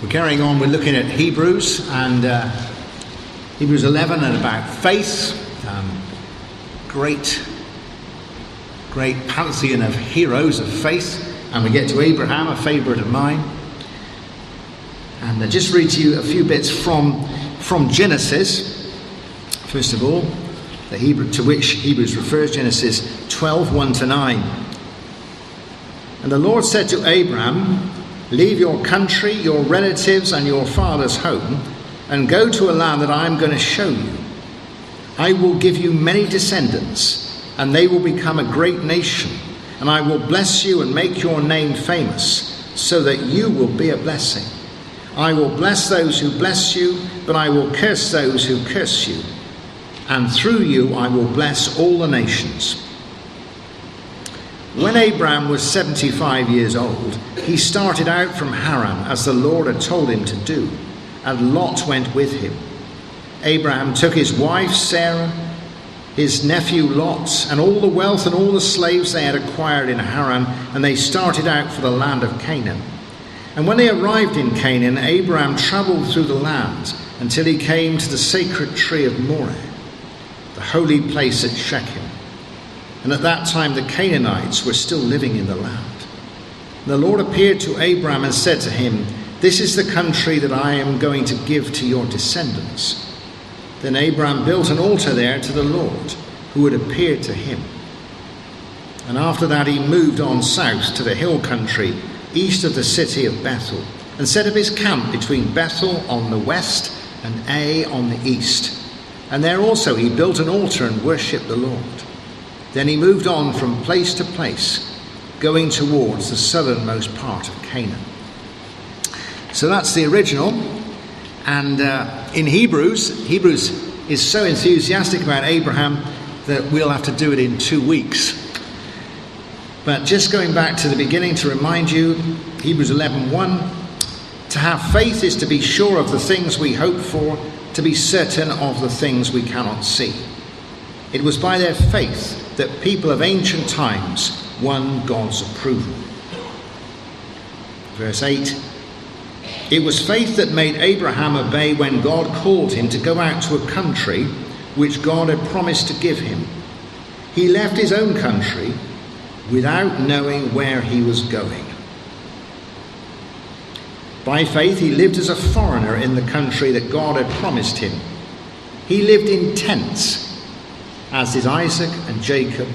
We're carrying on, we're looking at Hebrews and Hebrews 11 and about faith. Great pantheon of heroes of faith. And we get to Abraham, a favourite of mine. And I'll just read to you a few bits from Genesis. First of all, the Hebrew to which Hebrews refers, Genesis 12, 1-9. And the Lord said to Abraham, "Leave your country, your relatives, and your father's home, and go to a land that I am going to show you. I will give you many descendants, and they will become a great nation. And I will bless you and make your name famous, so that you will be a blessing. I will bless those who bless you, but I will curse those who curse you. And through you I will bless all the nations." When Abraham was 75 years old, he started out from Haran, as the Lord had told him to do, and Lot went with him. Abraham took his wife Sarah, his nephew Lot, and all the wealth and all the slaves they had acquired in Haran, and they started out for the land of Canaan. And when they arrived in Canaan, Abraham travelled through the land until he came to the sacred tree of Moreh, the holy place at Shechem. And at that time the Canaanites were still living in the land. And the Lord appeared to Abraham and said to him, "This is the country that I am going to give to your descendants." Then Abraham built an altar there to the Lord, who had appeared to him. And after that he moved on south to the hill country, east of the city of Bethel, and set up his camp between Bethel on the west and Ai on the east. And there also he built an altar and worshipped the Lord. Then he moved on from place to place, going towards the southernmost part of Canaan. So that's the original. And in Hebrews is so enthusiastic about Abraham that we'll have to do it in 2 weeks. But just going back to the beginning to remind you, Hebrews 11:1, to have faith is to be sure of the things we hope for, to be certain of the things we cannot see. It was by their faith that people of ancient times won God's approval. Verse 8, it was faith that made Abraham obey when God called him to go out to a country which God had promised to give him. He left his own country without knowing where he was going. By faith he lived as a foreigner in the country that God had promised him. He lived in tents, as did Isaac and Jacob,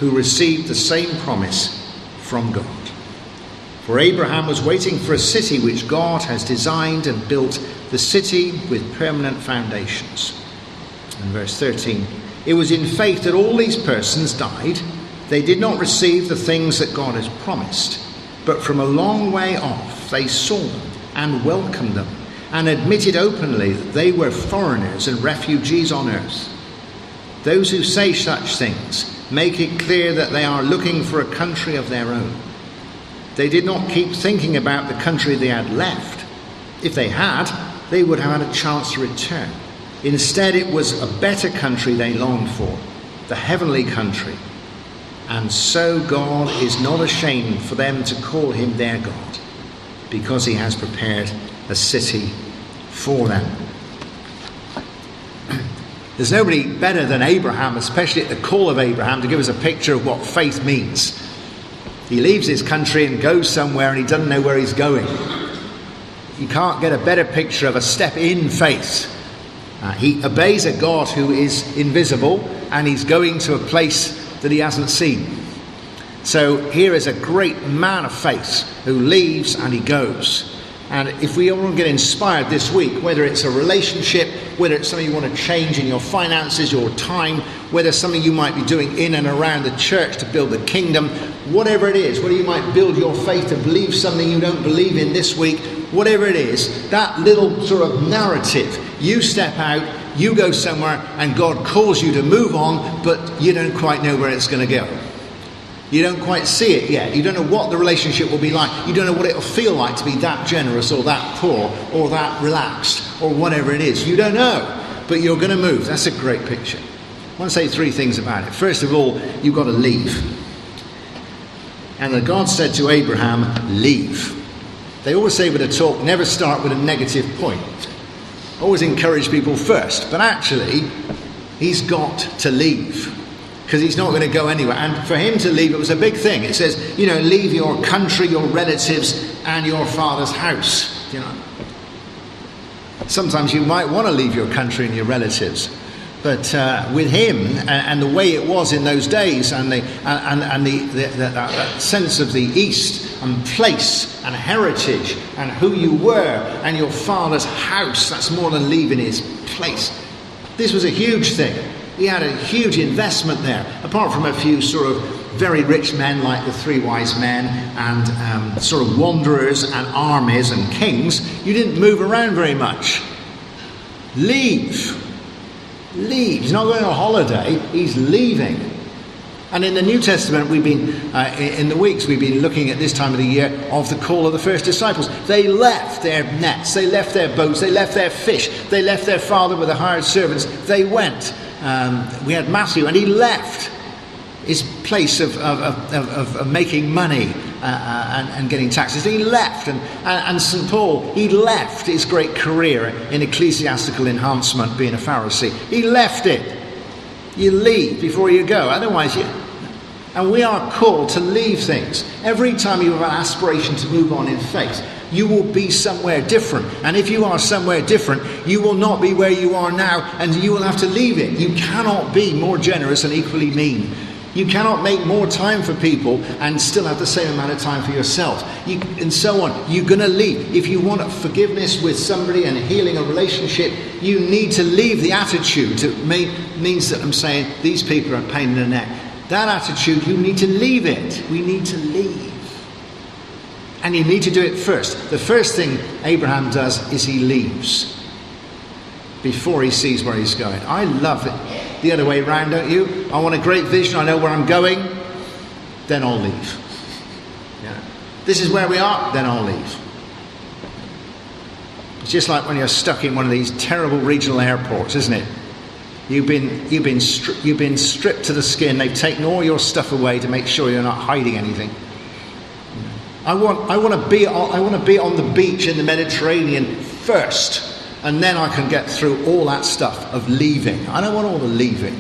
who received the same promise from God. For Abraham was waiting for a city which God has designed and built, the city with permanent foundations. And verse 13, it was in faith that all these persons died. They did not receive the things that God has promised, but from a long way off they saw them and welcomed them and admitted openly that they were foreigners and refugees on earth. Those who say such things make it clear that they are looking for a country of their own. They did not keep thinking about the country they had left. If they had, they would have had a chance to return. Instead, it was a better country they longed for, the heavenly country. And so God is not ashamed for them to call him their God, because he has prepared a city for them. There's nobody better than Abraham, especially at the call of Abraham, to give us a picture of what faith means. He leaves his country and goes somewhere and he doesn't know where he's going. You can't get a better picture of a step in faith. He obeys a God who is invisible, and he's going to a place that he hasn't seen. So here is a great man of faith who leaves and he goes. And if we all get inspired this week, whether it's a relationship, whether it's something you want to change in your finances, your time, whether it's something you might be doing in and around the church to build the kingdom, whatever it is, whether you might build your faith to believe something you don't believe in this week, whatever it is, that little sort of narrative, you step out, you go somewhere, and God calls you to move on, but you don't quite know where it's going to go. You don't quite see it yet. You don't know what the relationship will be like. You don't know what it'll feel like to be that generous or that poor or that relaxed or whatever it is. You don't know, but you're going to move. That's a great picture. I want to say 3 things about it. First of all, you've got to leave. And God said to Abraham, leave. They always say with a talk, never start with a negative point. Always encourage people first. But actually, he's got to leave, because he's not going to go anywhere. And for him to leave, it was a big thing. It says, leave your country, your relatives, and your father's house. Sometimes you might want to leave your country and your relatives. But with him, and the way it was in those days, and that sense of the East, and place, and heritage, and who you were, and your father's house, that's more than leaving his place. This was a huge thing. He had a huge investment there. Apart from a few sort of very rich men like the three wise men, and sort of wanderers, and armies, and kings, you didn't move around very much. Leave. He's not going on a holiday, he's leaving. And in the New Testament, we've been, in the weeks we've been looking at this time of the year of the call of the first disciples. They left their nets, they left their boats, they left their fish, they left their father with the hired servants. They went. We had Matthew, and he left his place of making money and getting taxes. He left, and St. Paul, he left his great career in ecclesiastical enhancement, being a Pharisee. He left it. You leave before you go, otherwise you... And we are called to leave things. Every time you have an aspiration to move on in faith, you will be somewhere different. And if you are somewhere different, you will not be where you are now, and you will have to leave it. You cannot be more generous and equally mean. You cannot make more time for people and still have the same amount of time for yourself. And so on. You're going to leave. If you want forgiveness with somebody and healing a relationship, you need to leave the attitude. It means that I'm saying these people are a pain in the neck. That attitude, you need to leave it. We need to leave. And you need to do it first. The first thing Abraham does is he leaves before he sees where he's going. I love it. The other way around, don't you? I want a great vision, I know where I'm going, then I'll leave. This is where we are, then I'll leave. It's just like when you're stuck in one of these terrible regional airports, isn't it? You've been stripped to the skin. They've taken all your stuff away to make sure you're not hiding anything. I want to be on the beach in the Mediterranean first. And then I can get through all that stuff of leaving. I don't want all the leaving.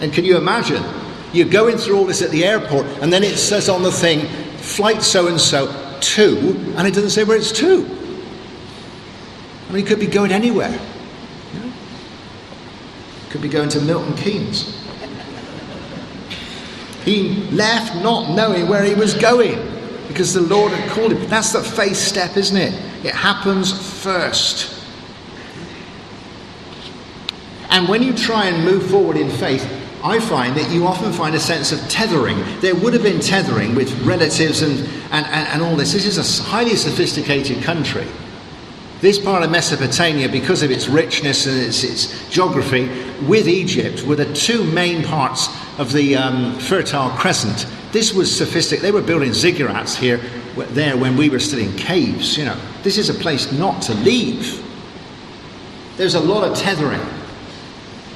And can you imagine? You're going through all this at the airport, and then it says on the thing, flight so-and-so to, and it doesn't say where it's to. I mean, it could be going anywhere. Could be going to Milton Keynes. He left not knowing where he was going, because the Lord had called him. That's the faith step, isn't it? It happens first. And when you try and move forward in faith, I find that you often find a sense of tethering. There would have been tethering with relatives and all this. This is a highly sophisticated country. This part of Mesopotamia, because of its richness and its geography, with Egypt, were the two main parts of the Fertile Crescent. This was sophisticated. They were building ziggurats there when we were still in caves. This is a place not to leave. There's a lot of tethering.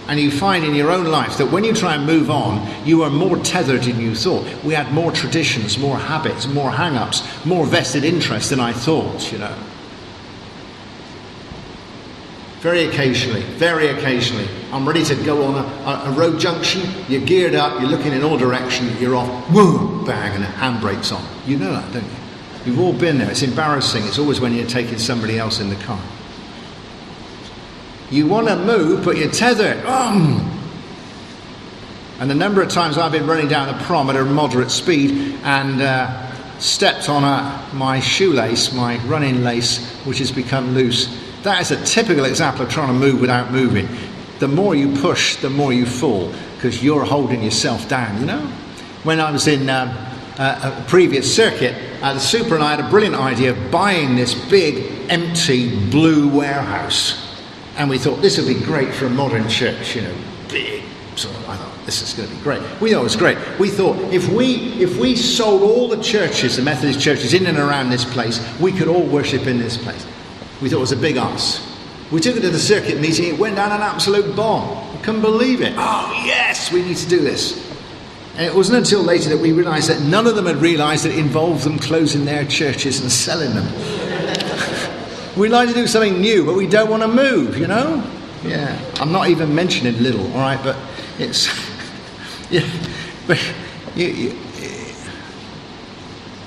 And you find in your own life that when you try and move on, you are more tethered than you thought. We had more traditions, more habits, more hang-ups, more vested interest than I thought, Very occasionally, I'm ready to go on a road junction. You're geared up, you're looking in all directions, you're off, boom, bang, and the handbrake's on. You know that, don't you? You've all been there. It's embarrassing. It's always when you're taking somebody else in the car. You want to move, but you're tethered. And the number of times I've been running down the prom at a moderate speed and stepped on my shoelace, my running lace, which has become loose. That is a typical example of trying to move without moving. The more you push, the more you fall, because you're holding yourself down, When I was in a previous circuit, the super and I had a brilliant idea of buying this big, empty, blue warehouse. And we thought this would be great for a modern church, big. So I thought, this is going to be great. We thought it was great. We thought if we sold all the churches, the Methodist churches in and around this place, we could all worship in this place. We thought it was a big ask. We took it to the circuit meeting. It went down an absolute bomb. I couldn't believe it. Oh, yes, we need to do this. And it wasn't until later that we realised that none of them had realised that it involved them closing their churches and selling them. We'd like to do something new, but we don't want to move, you know? Yeah, I'm not even mentioning Lidl, all right, but it's... yeah, but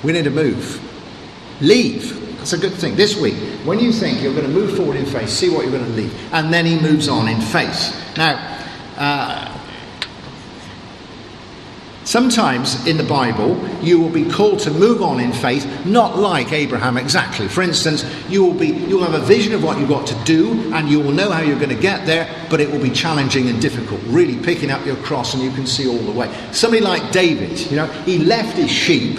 we need to move. Leave. That's a good thing. This week, when you think you're going to move forward in faith, see what you're going to leave. And then he moves on in faith. Now, sometimes in the Bible, you will be called to move on in faith, not like Abraham exactly. For instance, you'll have a vision of what you've got to do, and you will know how you're going to get there, but it will be challenging and difficult, really picking up your cross and you can see all the way. Somebody like David, you know, he left his sheep,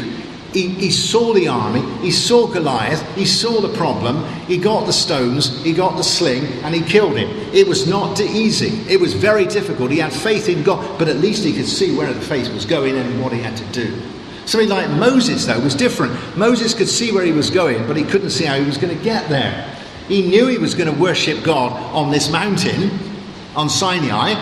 he saw the army, he saw Goliath, he saw the problem, he got the stones, he got the sling, and he killed him. It was not easy. It was very difficult. He had faith in God, but at least he could see where the faith was going and what he had to do. Somebody like Moses, though, was different. Moses could see where he was going, but he couldn't see how he was going to get there. He knew he was going to worship God on this mountain, on Sinai,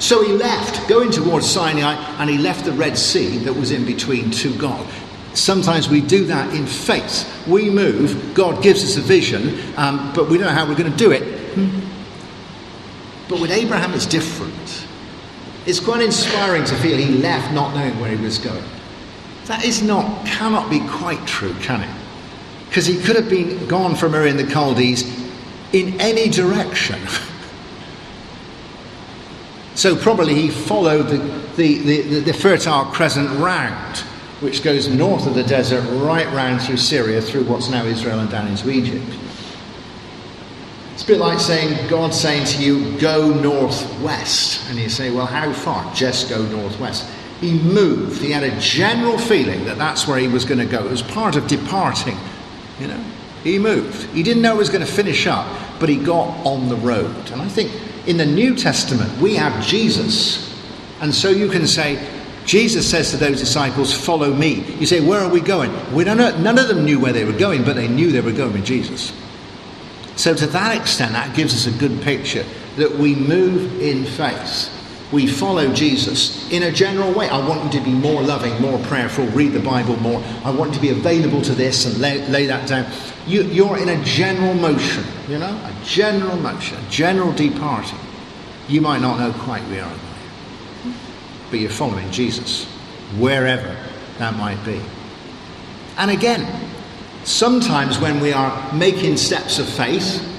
so he left, going towards Sinai, and he left the Red Sea that was in between to God. Sometimes we do that in faith. We move, God gives us a vision, but we don't know how we're going to do it. But with Abraham, it's different. It's quite inspiring to feel he left not knowing where he was going. That cannot be quite true, can it? Because he could have been gone from Ur in the Chaldees in any direction. So probably he followed the Fertile Crescent round, which goes north of the desert, right round through Syria, through what's now Israel and down into Egypt. It's a bit like God saying to you, go northwest. And you say, well, how far? Just go northwest. He moved. He had a general feeling that that's where he was going to go. It was part of departing, you know. He moved. He didn't know he was going to finish up, but he got on the road. And I think in the New Testament, we have Jesus. And so you can say, Jesus says to those disciples, follow me. You say, where are we going? We don't know. None of them knew where they were going, but they knew they were going with Jesus. So to that extent, that gives us a good picture that we move in faith. We follow Jesus in a general way. I want you to be more loving, more prayerful, read the Bible more. I want you to be available to this and lay that down. You're in a general motion, you know, a general motion, a general departing. You might not know quite where you are, but you're following Jesus, wherever that might be. And again, sometimes when we are making steps of faith,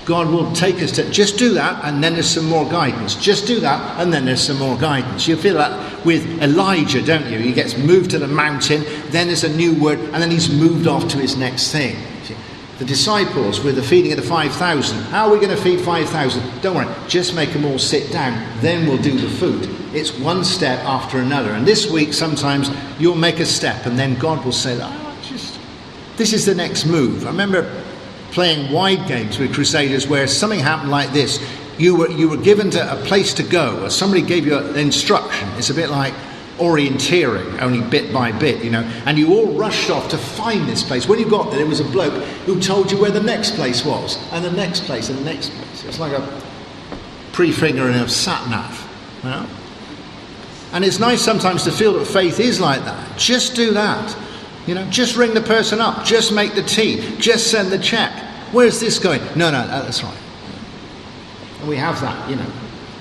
God will take us to just do that, and then there's some more guidance. Just do that, and then there's some more guidance. You feel that with Elijah, don't you? He gets moved to the mountain, then there's a new word, and then he's moved off to his next thing. The disciples with the feeding of the 5,000. How are we going to feed 5,000? Don't worry, just make them all sit down. Then we'll do the food. It's one step after another. And this week, sometimes you'll make a step, and then God will say, this is the next move. I remember playing wide games with Crusaders where something happened like this. You were given to a place to go, or somebody gave you an instruction. It's a bit like orienteering, only bit by bit, you know, and you all rushed off to find this place. When you got there was a bloke who told you where the next place was, and the next place, and the next place. It's like a prefiguring of sat-nav, you know? And it's nice sometimes to feel that faith is like that. Just do that, you know, just ring the person up, just make the tea, just send the check. Where's this going? No, that's right. And we have that, you know.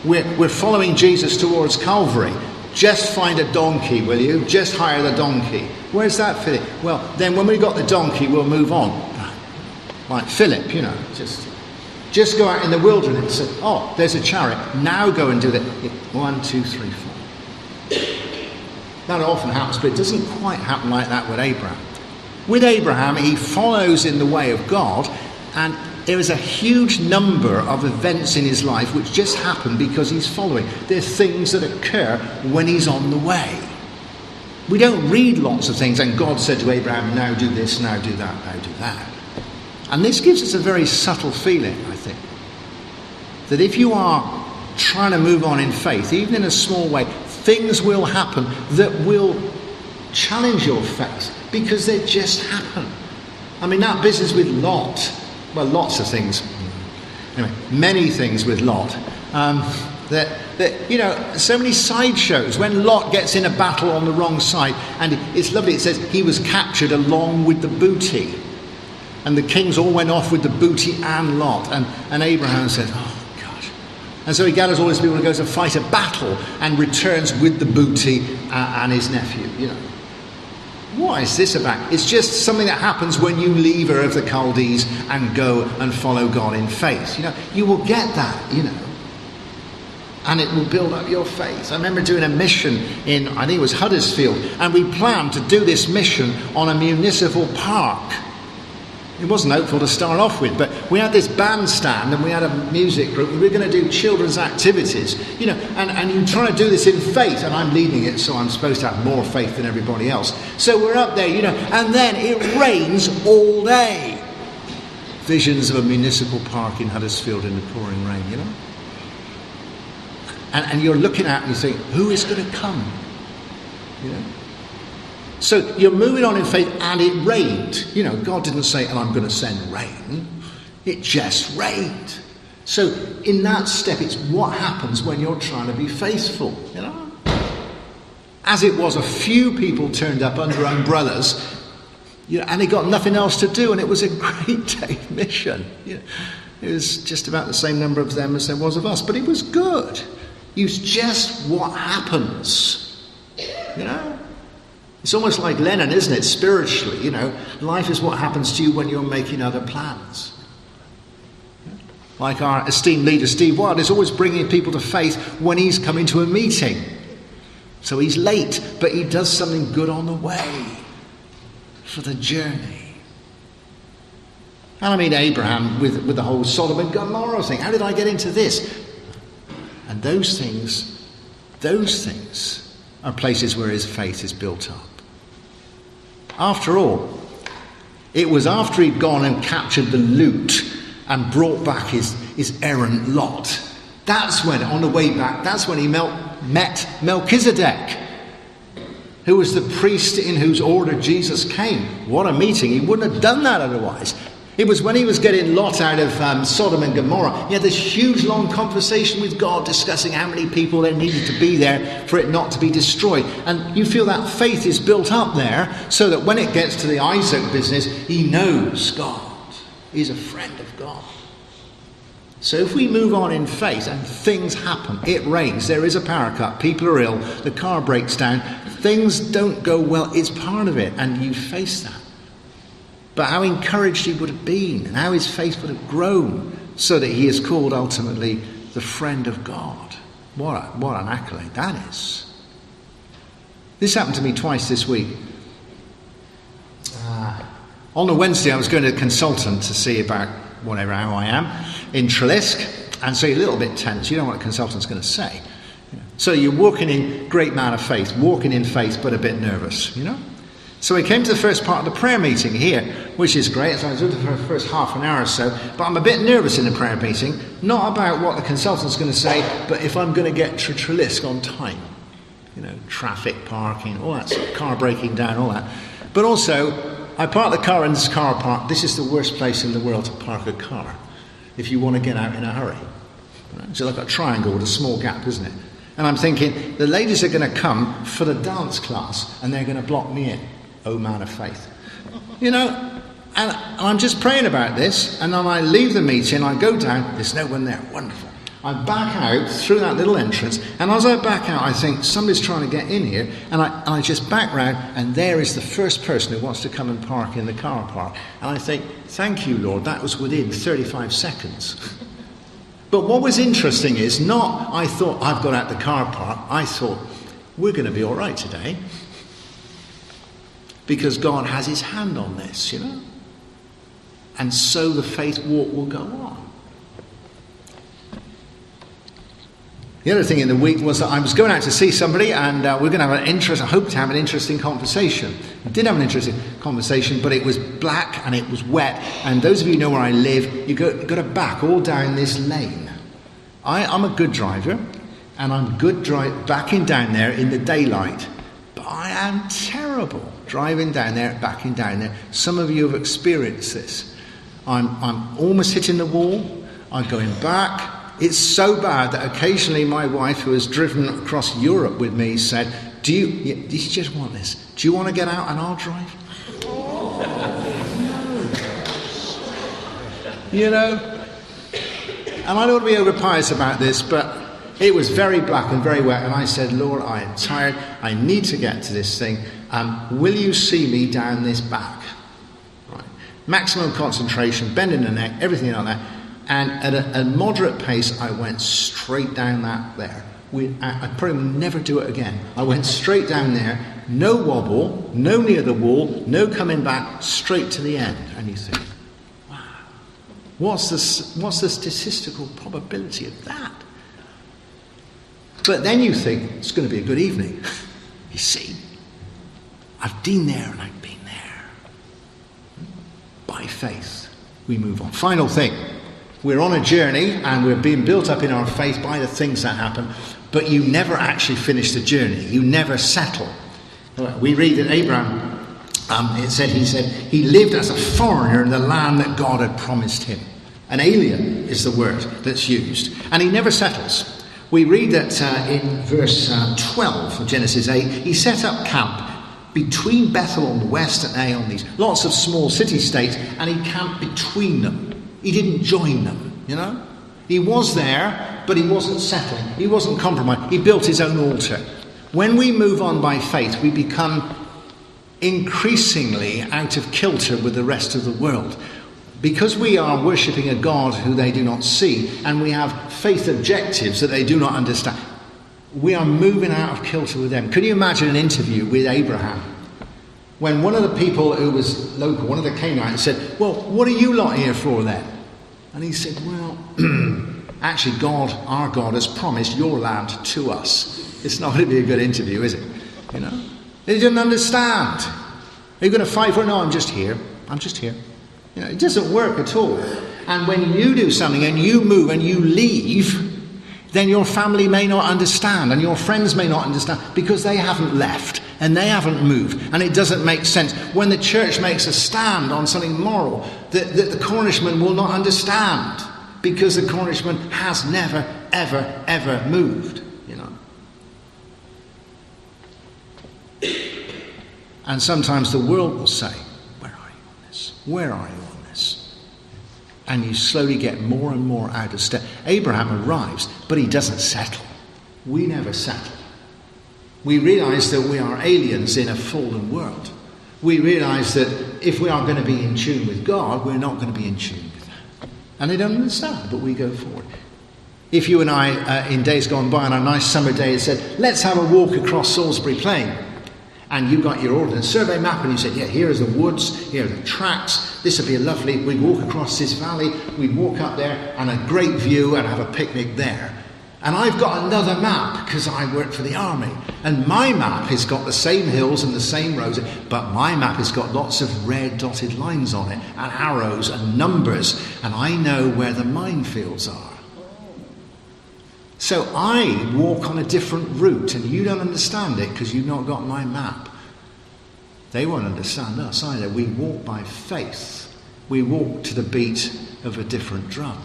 We're following Jesus towards Calvary. Just find a donkey, will you? Just hire the donkey. Where's that fitting? Well, then when we've got the donkey, we'll move on. Like Philip, you know, just go out in the wilderness. Oh, there's a chariot. Now go and do that. 1, 2, 3, 4. That often happens, but it doesn't quite happen like that with Abraham. With Abraham, he follows in the way of God, and there is a huge number of events in his life which just happen because he's following. There are things that occur when he's on the way. We don't read lots of things, and God said to Abraham, now do this, now do that, now do that. And this gives us a very subtle feeling, I think, that if you are trying to move on in faith, even in a small way, things will happen that will challenge your faith because they just happen. I mean, that business with Lot, well, lots of things. Anyway, many things with Lot. That so many sideshows. When Lot gets in a battle on the wrong side, and it's lovely, it says he was captured along with the booty. And the kings all went off with the booty and Lot. And Abraham said, oh, gosh. And so he gathers all his people and goes to fight a battle and returns with the booty and his nephew, What is this about? It's just something that happens when you leave Ur of the Chaldees and go and follow God in faith. You will get that, and it will build up your faith. I remember doing a mission in, I think it was Huddersfield, and we planned to do this mission on a municipal park. It wasn't hopeful to start off with, but we had this bandstand and we had a music group. We were going to do children's activities, and you try to do this in faith, and I'm leading it, so I'm supposed to have more faith than everybody else. So we're up there, and then it rains all day. Visions of a municipal park in Huddersfield in the pouring rain, And you're looking at it and you think, who is going to come? So you're moving on in faith, and it rained. God didn't say, and I'm going to send rain. It just rained. So in that step, it's what happens when you're trying to be faithful, As it was, a few people turned up under umbrellas, and they got nothing else to do, and it was a great day mission. It was just about the same number of them as there was of us, but it was good. It's just what happens, It's almost like Lennon, isn't it? Spiritually, life is what happens to you when you're making other plans. Like our esteemed leader, Steve Wild, is always bringing people to faith when he's coming to a meeting. So he's late, but he does something good on the way for the journey. And I mean Abraham with the whole Sodom and Gomorrah thing. How did I get into this? And those things are places where his faith is built up. After all, it was after he'd gone and captured the loot and brought back his errant Lot. That's when, on the way back, that's when he met Melchizedek, who was the priest in whose order Jesus came. What a meeting. He wouldn't have done that otherwise. It was when he was getting Lot out of Sodom and Gomorrah. He had this huge long conversation with God discussing how many people there needed to be there for it not to be destroyed. And you feel that faith is built up there so that when it gets to the Isaac business, he knows God. He's a friend of God. So if we move on in faith and things happen, it rains, there is a power cut, people are ill, the car breaks down, things don't go well, it's part of it, and you face that. But how encouraged he would have been and how his faith would have grown so that he is called ultimately the friend of God. What an accolade that is. This happened to me twice this week. On a Wednesday I was going to a consultant to see about how I am in Trelisk, and so you're a little bit tense. You don't know what a consultant's going to say. So you're walking in, great man of faith, walking in faith but a bit nervous, So we came to the first part of the prayer meeting here, which is great. So I was with it for the first half an hour or so, but I'm a bit nervous in the prayer meeting, not about what the consultant's going to say, but if I'm going to get to Trelisk on time. Traffic, parking, all that stuff, car breaking down, all that. But also, I parked the car in this car park. This is the worst place in the world to park a car if you want to get out in a hurry. It's like a triangle with a small gap, isn't it? And I'm thinking, the ladies are going to come for the dance class and they're going to block me in. Oh, man of faith. And I'm just praying about this, and then I leave the meeting, I go down, there's no one there, wonderful. I back out through that little entrance, and as I back out, I think somebody's trying to get in here, and I just back round, and there is the first person who wants to come and park in the car park. And I think, thank you, Lord, that was within 35 seconds. But what was interesting is not, I thought, I've got out the car park, I thought, we're going to be all right today. Because God has his hand on this, And so the faith walk will go on. The other thing in the week was that I was going out to see somebody, and we're going to have I hope to have an interesting conversation. I did have an interesting conversation, but it was black and it was wet. And those of you who know where I live, you've got to back all down this lane. I'm a good driver, and I'm good backing down there in the daylight. But I am terrible driving down there, backing down there. Some of you have experienced this. I'm almost hitting the wall. I'm going back. It's so bad that occasionally my wife, who has driven across Europe with me, said, do you just want this? Do you want to get out and I'll drive? You know? And I don't want to be overpious about this, but it was very black and very wet, and I said, Lord, I am tired. I need to get to this thing. Will you see me down this back? Right. Maximum concentration, bending the neck, everything like that. And at a moderate pace, I went straight down that there. I probably will never do it again. I went straight down there, no wobble, no near the wall, no coming back, straight to the end. And you think, wow, what's the statistical probability of that? But then you think, it's going to be a good evening. You see, I've been there and I've been there. By faith, we move on. Final thing. We're on a journey and we're being built up in our faith by the things that happen, but you never actually finish the journey. You never settle. We read that Abraham, he said he lived as a foreigner in the land that God had promised him. An alien is the word that's used. And he never settles. We read that in verse 12 of Genesis 8, he set up camp between Bethel on the west and Ai on the east. Lots of small city-states, and he camped between them. He didn't join them, you know. He was there, but he wasn't settling. He wasn't compromised. He built his own altar. When we move on by faith, we become increasingly out of kilter with the rest of the world. Because we are worshipping a God who they do not see, and we have faith objectives that they do not understand, we are moving out of kilter with them. Can you imagine an interview with Abraham? When one of the people who was local, one of the Canaanites, said, well, what are you lot here for then? And he said, well, actually God, our God, has promised your land to us. It's not going to be a good interview, is it? You know? They didn't understand. Are you going to fight for it? No, I'm just here. I'm just here. You know, it doesn't work at all. And when you do something and you move and you leave, then your family may not understand and your friends may not understand because they haven't left and they haven't moved. And it doesn't make sense. When the church makes a stand on something moral, that the Cornishman will not understand because the Cornishman has never, ever, ever moved, you know. And sometimes the world will say, where are you on this? Where are you on this? And you slowly get more and more out of step. Abraham arrives, but he doesn't settle. We never settle. We realise that we are aliens in a fallen world. We realise that if we are going to be in tune with God, we're not going to be in tune with that. And they don't understand, but we go forward. If you and I, in days gone by, on a nice summer day, had said, let's have a walk across Salisbury Plain, and you got your Ordnance Survey map and you said, yeah, here are the woods, here are the tracks, this would be lovely, we'd walk across this valley, we'd walk up there and a great view and have a picnic there. And I've got another map because I work for the army, and my map has got the same hills and the same roads, but my map has got lots of red dotted lines on it and arrows and numbers, and I know where the minefields are. So I walk on a different route, and you don't understand it because you've not got my map. They won't understand us either. We walk by faith. We walk to the beat of a different drum.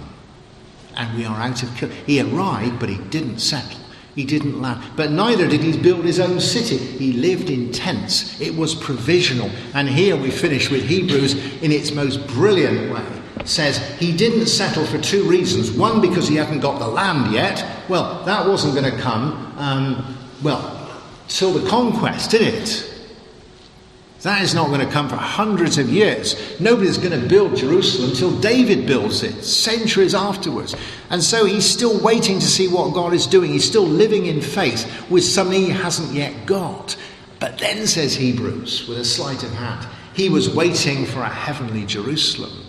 And we are out of kilter. He arrived, but he didn't settle. He didn't land. But neither did he build his own city. He lived in tents. It was provisional. And here we finish with Hebrews in its most brilliant way. It says he didn't settle for two reasons. One, because he hadn't got the land yet. Well, that wasn't going to come, till the conquest, did it? That is not going to come for hundreds of years. Nobody's going to build Jerusalem until David builds it, centuries afterwards. And so he's still waiting to see what God is doing. He's still living in faith with something he hasn't yet got. But then, says Hebrews, with a sleight of hand, he was waiting for a heavenly Jerusalem.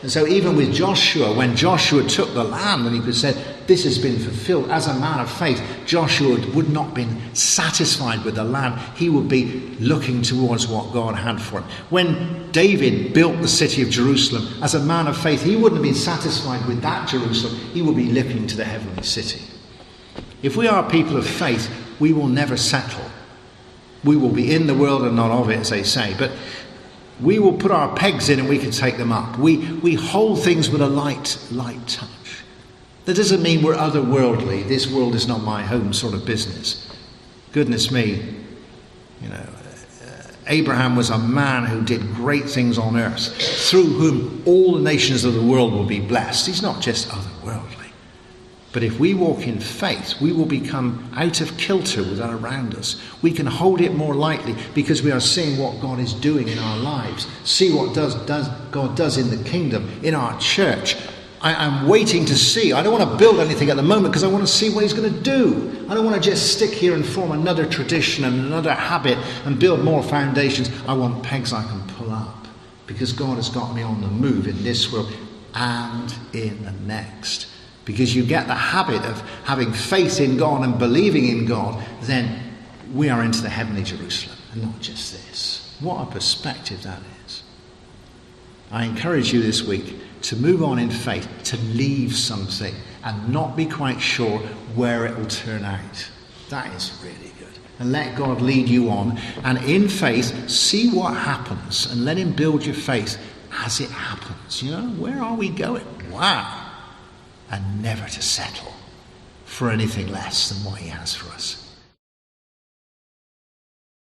And so even with Joshua, when Joshua took the land and he could say, this has been fulfilled, as a man of faith, Joshua would not have been satisfied with the land. He would be looking towards what God had for him. When David built the city of Jerusalem, as a man of faith, he wouldn't have been satisfied with that Jerusalem. He would be looking to the heavenly city. If we are people of faith, we will never settle. We will be in the world and not of it, as they say. But we will put our pegs in and we can take them up. We hold things with a light touch. That doesn't mean we're otherworldly. This world is not my home sort of business. Goodness me, Abraham was a man who did great things on earth, through whom all the nations of the world will be blessed. He's not just otherworldly. But if we walk in faith, we will become out of kilter with that around us. We can hold it more lightly because we are seeing what God is doing in our lives. See what God does in the kingdom, in our church. I'm waiting to see. I don't want to build anything at the moment because I want to see what he's going to do. I don't want to just stick here and form another tradition and another habit and build more foundations. I want pegs I can pull up because God has got me on the move in this world and in the next. Because you get the habit of having faith in God and believing in God, then we are into the heavenly Jerusalem and not just this. What a perspective that is. I encourage you this week to move on in faith, to leave something and not be quite sure where it will turn out. That is really good. And let God lead you on. And in faith, see what happens and let him build your faith as it happens. Where are we going? Wow. And never to settle for anything less than what he has for us.